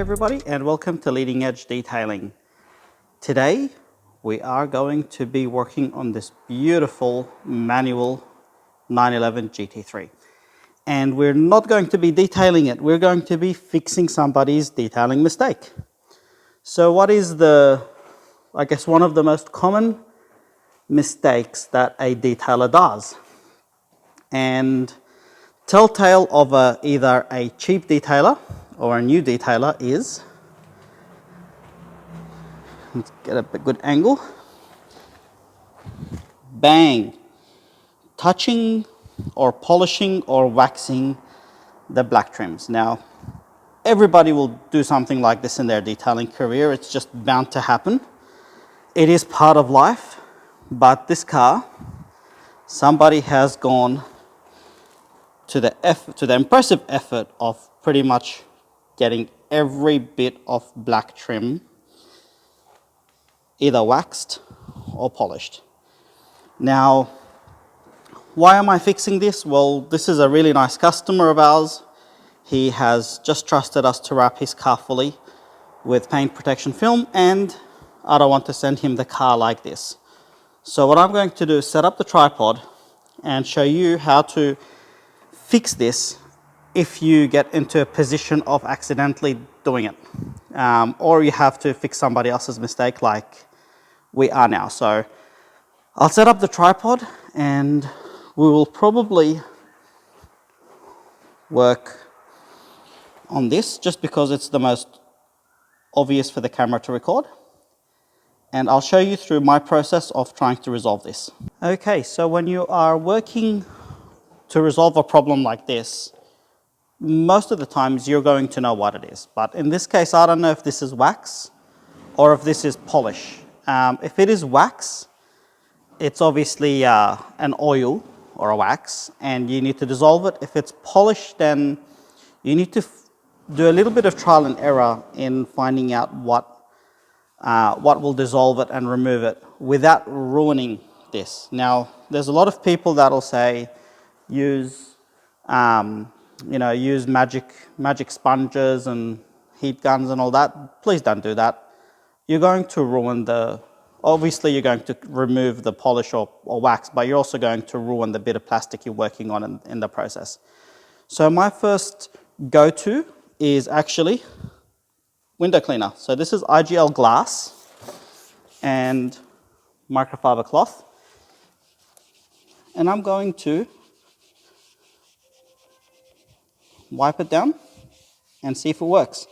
everybody, and welcome to Leading Edge Detailing. Today we are going to be working on this beautiful manual 911 GT3, and we're not going to be detailing it, we're going to be fixing somebody's detailing mistake. So what is one of the most common mistakes that a detailer does? And telltale of either a cheap detailer or a new detailer is, let's get a good angle, bang, touching or polishing or waxing the black trims. Now, everybody will do something like this in their detailing career. It's just bound to happen. It is part of life, but this car, somebody has gone to the impressive effort of pretty much getting every bit of black trim either waxed or polished. Now, why am I fixing this? Well, this is a really nice customer of ours. He has just trusted us to wrap his car fully with paint protection film, and I don't want to send him the car like this. So what I'm going to do is set up the tripod and show you how to fix this if you get into a position of accidentally doing it, or you have to fix somebody else's mistake like we are now. So I'll set up the tripod and we will probably work on this just because it's the most obvious for the camera to record, and I'll show you through my process of trying to resolve this. Okay, so when you are working to resolve a problem like this, most of the times you're going to know what it is. But in this case, I don't know if this is wax or if this is polish. If it is wax, it's obviously an oil or a wax, and you need to dissolve it. If it's polish, then you need to do a little bit of trial and error in finding out what will dissolve it and remove it without ruining this. Now, there's a lot of people that will say use use magic sponges and heat guns and all that. Please don't do that. You're going to ruin obviously you're going to remove the polish or wax, but you're also going to ruin the bit of plastic you're working on in the process. So my first go-to is actually window cleaner. So this is IGL glass and microfiber cloth. And I'm going to wipe it down and see if it works.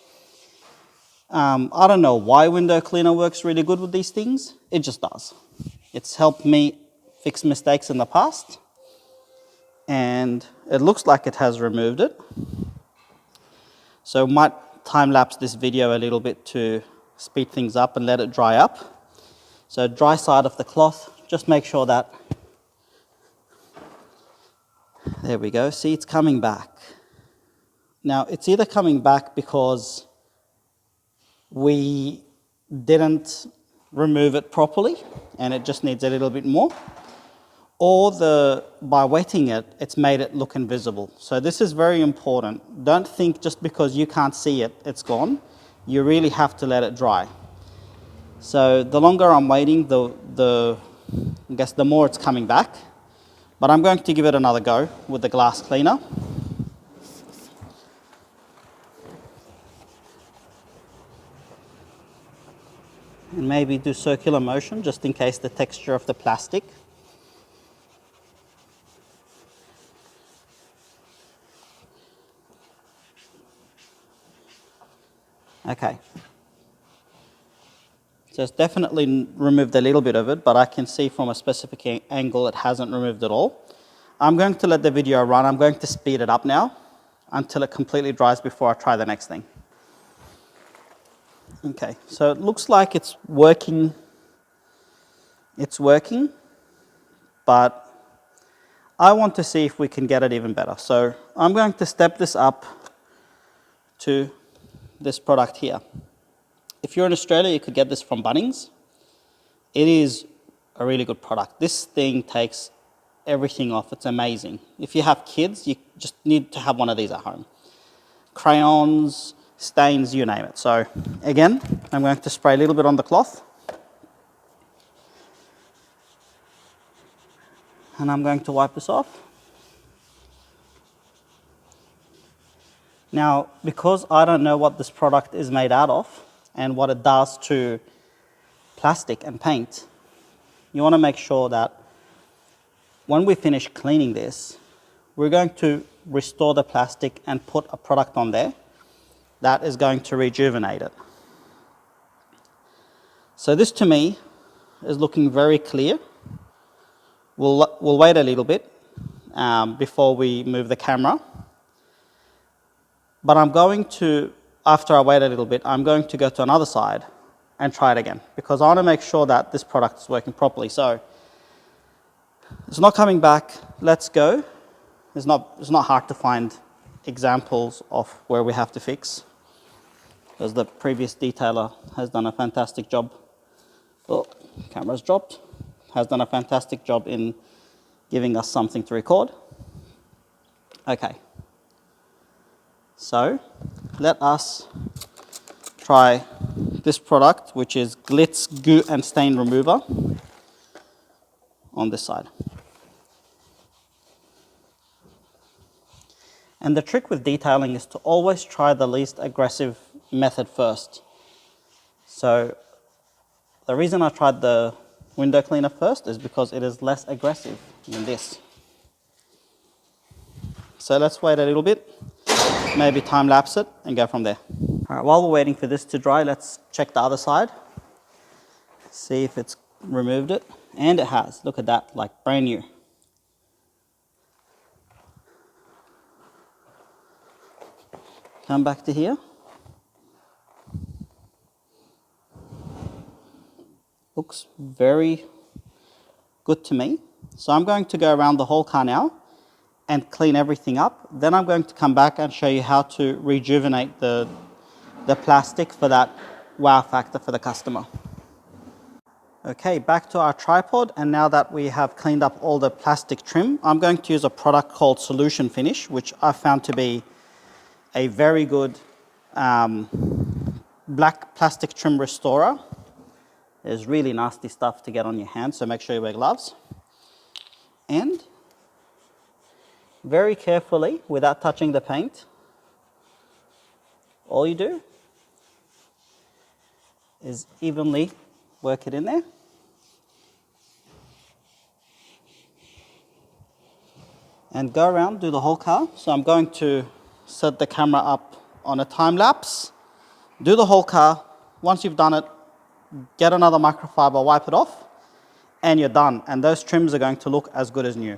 I don't know why window cleaner works really good with these things. It just does. It's helped me fix mistakes in the past, and it looks like it has removed it. So I might time-lapse this video a little bit to speed things up and let it dry up. So dry side of the cloth, just make sure that, there we go, see, it's coming back. Now, it's either coming back because we didn't remove it properly and it just needs a little bit more, or by wetting it, it's made it look invisible. So this is very important. Don't think just because you can't see it, it's gone. You really have to let it dry. So the longer I'm waiting, I guess the more it's coming back. But I'm going to give it another go with the glass cleaner. And maybe do circular motion just in case the texture of the plastic. Okay. So it's definitely removed a little bit of it, but I can see from a specific angle it hasn't removed it all. I'm going to let the video run. I'm going to speed it up now until it completely dries before I try the next thing. Okay, so it looks like it's working. It's working, but I want to see if we can get it even better. So I'm going to step this up to this product here. If you're in Australia, you could get this from Bunnings. It is a really good product. This thing takes everything off. It's amazing. If you have kids, you just need to have one of these at home. Crayons, stains, you name it. So again, I'm going to spray a little bit on the cloth. And I'm going to wipe this off. Now, because I don't know what this product is made out of and what it does to plastic and paint, you want to make sure that when we finish cleaning this, we're going to restore the plastic and put a product on there that is going to rejuvenate it. So this to me is looking very clear. We'll wait a little bit before we move the camera. But I'm going to, after I wait a little bit, I'm going to go to another side and try it again, because I want to make sure that this product is working properly. So it's not coming back. Let's go. It's not hard to find examples of where we have to fix, because the previous detailer has done a fantastic job. Oh, camera's dropped. Has done a fantastic job in giving us something to record. Okay. So let us try this product, which is Glitz Goo and Stain Remover, on this side. And the trick with detailing is to always try the least aggressive method first. So the reason I tried the window cleaner first is because it is less aggressive than this. So let's wait a little bit, maybe time lapse it and go from there. All right, while we're waiting for this to dry, let's check the other side. See if it's removed it. And it has. Look at that, like brand new. Come back to here. Looks very good to me. So I'm going to go around the whole car now and clean everything up. Then I'm going to come back and show you how to rejuvenate the plastic for that wow factor for the customer. Okay, back to our tripod, and now that we have cleaned up all the plastic trim, I'm going to use a product called Solution Finish, which I found to be a very good black plastic trim restorer. There's really nasty stuff to get on your hands, so make sure you wear gloves. And very carefully, without touching the paint, all you do is evenly work it in there. And go around, do the whole car. So I'm going to set the camera up on a time lapse, do the whole car. Once you've done it, get another microfiber, wipe it off, and you're done. And those trims are going to look as good as new.